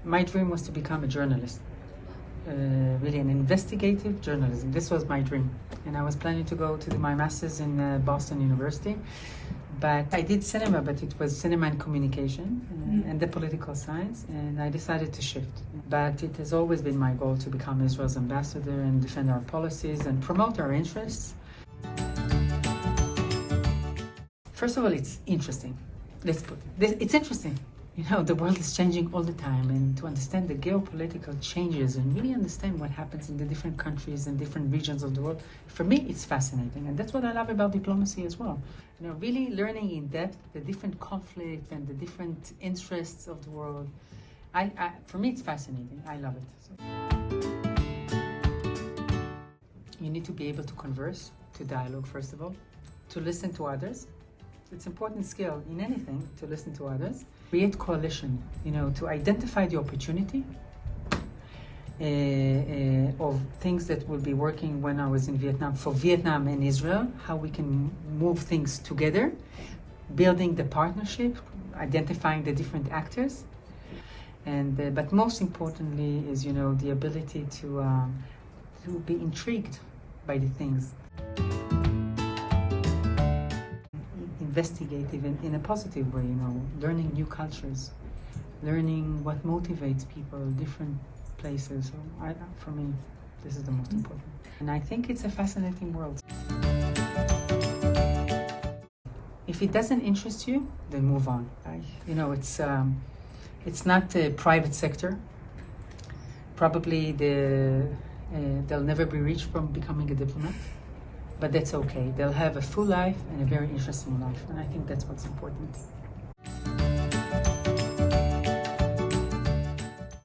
My dream was to become a journalist, really an investigative journalism. This was my dream. And I was planning to go to do my master's in Boston University. But I did cinema, but it was cinema and communication and the political science, and I decided to shift. But it has always been my goal to become Israel's ambassador and defend our policies and promote our interests. First of all, it's interesting. It's interesting. You know, the world is changing all the time, and to understand the geopolitical changes and really understand what happens in the different countries and different regions of the world, for me, it's fascinating. And that's what I love about diplomacy as well. You know, really learning in depth the different conflicts and the different interests of the world. For me, it's fascinating. I love it. You need to be able to converse, to dialogue, first of all, to listen to others. It's an important skill in anything to listen to others. Create coalition, you know, to identify the opportunity of things that will be working when I was in Vietnam, for Vietnam and Israel, how we can move things together, building the partnership, identifying the different actors. And but most importantly is, you know, the ability to be intrigued by the things. Investigative in a positive way, you know, learning new cultures, learning what motivates people, different places. So for me, this is the most important. And I think it's a fascinating world. If it doesn't interest you, then move on. You know, it's not the private sector. Probably they'll never be reached from becoming a diplomat. But that's okay. They'll have a full life and a very interesting life. And I think that's what's important.